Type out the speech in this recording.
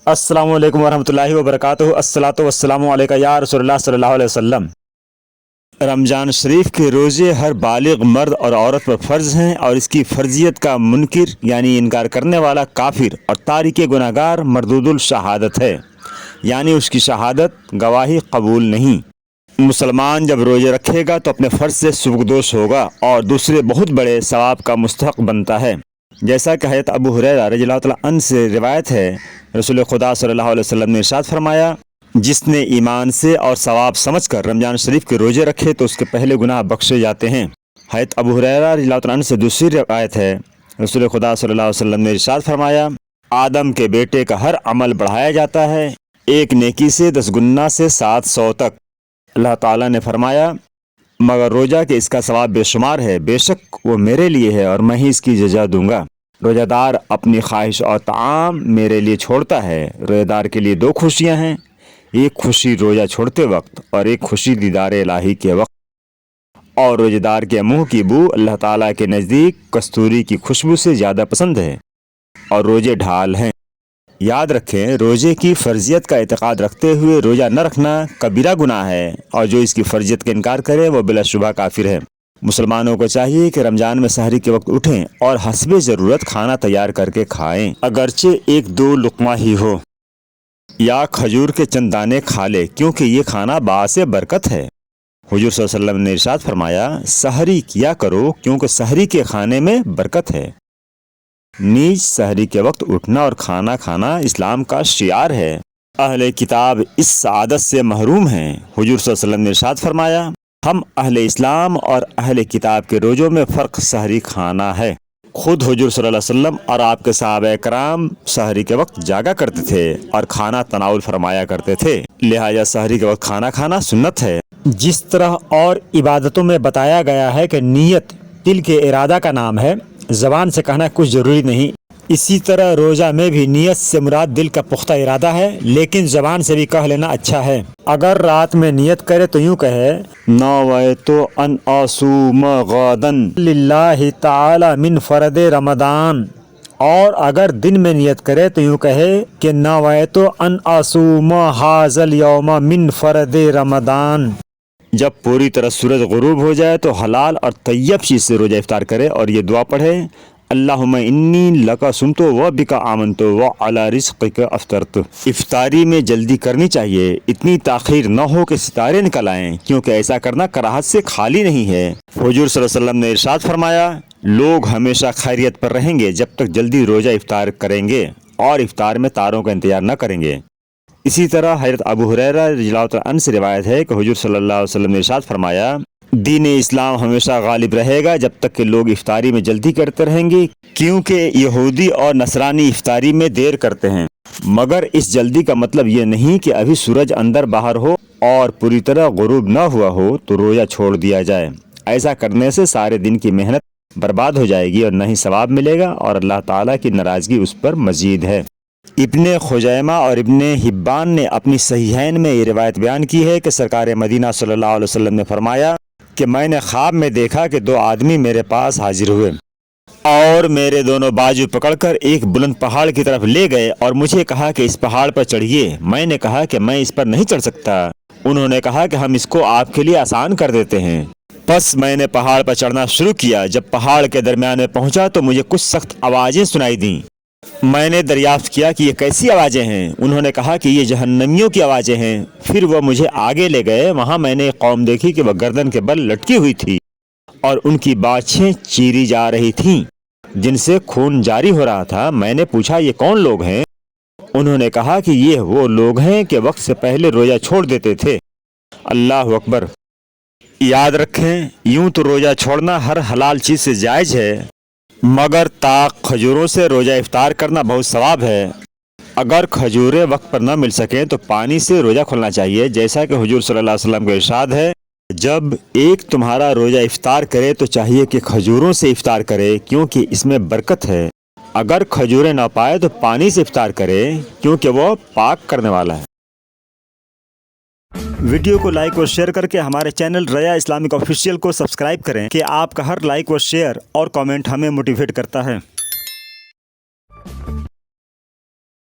अस्सलामु अलैकुम वरहमतुल्लाहि वबरकातुहू। अस्सलातु वस्सलामु अलैका या रसूलल्लाह सल्लल्लाहु अलैहि वसल्लम। रमज़ान शरीफ के रोज़े हर बालिग मर्द और औरत पर फ़र्ज़ हैं और इसकी फ़र्जियत का मुनकिर यानी इनकार करने वाला काफिर और तारिक गुनाहगार मरदूदुल शहादत है, यानी उसकी शहादत गवाही कबूल नहीं। मुसलमान जब रोज़े रखेगा तो अपने फ़र्ज़ से सुबकदोश होगा और दूसरे बहुत बड़े सवाब का मुस्तहक़ बनता है। जैसा कि हज़रत अबू हुरैरा रज़ियल्लाहु तआला अन्हु से रिवायत है, रसूल खुदा सल्लल्लाहु अलैहि वसल्लम ने इरशाद फरमाया, जिसने ईमान से और सवाब समझकर रमज़ान शरीफ के रोज़े रखे तो उसके पहले गुनाह बख्शे जाते हैं। हज़रत अबू हुरैरा रज़ियल्लाहु तआला अन्हु से दूसरी रिवायत है, रसूल खुदा सल्लल्लाहु अलैहि वसल्लम ने इरशाद फरमाया, आदम के बेटे का हर अमल बढ़ाया जाता है, एक नेकी से 10 गुना से 700 तक। अल्लाह ताला ने फरमाया, मगर रोज़ा के इसका सवाब बेशुमार है, बेशक वो मेरे लिए है और मैं ही इसकी जजा दूंगा। रोज़ादार अपनी ख्वाहिश और ताम मेरे लिए छोड़ता है। रोज़ादार के लिए 2 खुशियाँ हैं, एक खुशी रोज़ा छोड़ते वक्त और एक खुशी दीदार इलाही के वक्त। और रोज़ेदार के मुंह की बू अल्लाह ताला के नज़दीक कस्तूरी की खुशबू से ज़्यादा पसंद है और रोज़े ढाल हैं। याद रखें, रोज़े की फ़र्जियत का एतक़ाद रखते हुए रोज़ा न रखना कबीरा गुनाह है और जो इसकी फ़र्जियत का इनकार करे वो बिलाशुबा काफिर है। मुसलमानों को चाहिए कि रमज़ान में सहरी के वक्त उठें और हस्बे ज़रूरत खाना तैयार करके खाएं, अगरचे 1-2 लुक़मा ही हो, या खजूर के चंद दाने खा ले, क्योंकि ये खाना बासे बरकत है। हुजूर सल्लल्लाहु अलैहि वसल्लम ने इरशाद फरमाया, सहरी किया करो क्योंकि सहरी के खाने में बरकत है। नीज सहरी के वक्त उठना और खाना खाना इस्लाम का शियार है। अहले किताब इस सआदत से महरूम हैं। हुजूर सल्लल्लाहु अलैहि वसल्लम ने इरशाद फरमाया, हम अहले इस्लाम और अहले किताब के रोज़ों में फ़र्क सहरी खाना है। खुद हुजूर सल्लल्लाहु अलैहि वसल्लम और आपके सहाबाए कराम सहरी के वक्त जागा करते थे और खाना तनाउल फरमाया करते थे, लिहाजा सहरी के वक्त खाना खाना सुन्नत है। जिस तरह और इबादतों में बताया गया है कि नीयत दिल के इरादा का नाम है, ज़बान से कहना कुछ ज़रूरी नहीं, इसी तरह रोज़ा में भी नीयत से मुराद दिल का पुख्ता इरादा है, लेकिन ज़बान से भी कह लेना अच्छा है। अगर रात में नियत करे तो यूँ कहे, नवैतु अन असूम गदन लिल्लाहि ताला मिन फ़रद रमदान। और अगर दिन में नियत करे तो यूँ कहे कि नवैतु अन असूम हाज़ल यौम मिन फ़रद रमदान। जब पूरी तरह सूरज गुरूब हो जाए तो हलाल और तैयब चीज़ से रोज़ा इफ्तार करे और ये दुआ पढ़े, अल्लाहुम्मा इन्नी लका सुमतो व बिका आमनतो व अला रिज़्क़िका अफ़्तरतु। इफ्तारी में जल्दी करनी चाहिए, इतनी ताख़ीर न हो कि सितारे निकल आएँ, क्योंकि ऐसा करना कराहत से खाली नहीं है। हुजूर सल्लल्लाहु अलैहि वसल्लम ने इरशाद फरमाया, लोग हमेशा खैरियत पर रहेंगे जब तक जल्दी रोज़ा इफ्तार करेंगे और इफ्तार में तारों का इंतजार न करेंगे। इसी तरह हज़रत अबू हुरैरा रज़ियल्लाहु तआला अन्हु से रिवायत है कि हुजूर सल्लल्लाहु अलैहि वसल्लम ने इरशाद फरमाया, दीन इस्लाम हमेशा गालिब रहेगा जब तक कि लोग इफ्तारी में जल्दी करते रहेंगे, क्योंकि यहूदी और नसरानी इफ्तारी में देर करते हैं। मगर इस जल्दी का मतलब ये नहीं कि अभी सूरज अंदर बाहर हो और पूरी तरह गुरूब न हुआ हो तो रोज़ा छोड़ दिया जाए। ऐसा करने से सारे दिन की मेहनत बर्बाद हो जाएगी और न ही सवाब मिलेगा और अल्लाह ताला की नाराज़गी उस पर मजीद है। इब्ने खुजैमा और इब्ने हिब्बान ने अपनी सहीहैन में ये रिवायत बयान की है कि सरकार मदीना सल्लल्लाहु अलैहि वसल्लम ने फरमाया कि मैंने ख्वाब में देखा कि 2 आदमी मेरे पास हाजिर हुए और मेरे दोनों बाजू पकड़कर एक बुलंद पहाड़ की तरफ ले गए और मुझे कहा कि इस पहाड़ पर चढ़िए। मैंने कहा कि मैं इस पर नहीं चढ़ सकता। उन्होंने कहा कि हम इसको आपके लिए आसान कर देते हैं। बस मैंने पहाड़ पर चढ़ना शुरू किया। जब पहाड़ के दरमियान में पहुंचा तो मुझे कुछ सख्त आवाज़ें सुनाई दीं। मैंने दरियाफ्त किया कि ये कैसी आवाज़ें हैं। उन्होंने कहा कि ये जहन्नमियों की आवाज़ें हैं। फिर वह मुझे आगे ले गए। वहाँ मैंने एक कौम देखी कि वह गर्दन के बल लटकी हुई थी और उनकी बाछें चीरी जा रही थीं, जिनसे खून जारी हो रहा था। मैंने पूछा, ये कौन लोग हैं? उन्होंने कहा कि ये वो लोग हैं कि वक्त से पहले रोज़ा छोड़ देते थे। अल्लाह अकबर। याद रखें, यूँ तो रोज़ा छोड़ना हर हलाल चीज़ से जायज़ है, मगर ताक खजूरों से रोज़ा इफ्तार करना बहुत सवाब है। अगर खजूरें वक्त पर न मिल सकें तो पानी से रोज़ा खोलना चाहिए, जैसा कि हुजूर सल्लल्लाहु अलैहि वसल्लम का इरशाद है, जब एक तुम्हारा रोज़ा इफ्तार करे तो चाहिए कि खजूरों से इफ्तार करे, क्योंकि इसमें बरकत है। अगर खजूरें ना पाए तो पानी से इफ्तार करे, क्योंकि वह पाक करने वाला है। वीडियो को लाइक और शेयर करके हमारे चैनल रया इस्लामिक ऑफिशियल को सब्सक्राइब करें कि आपका हर लाइक और शेयर और कमेंट हमें मोटिवेट करता है।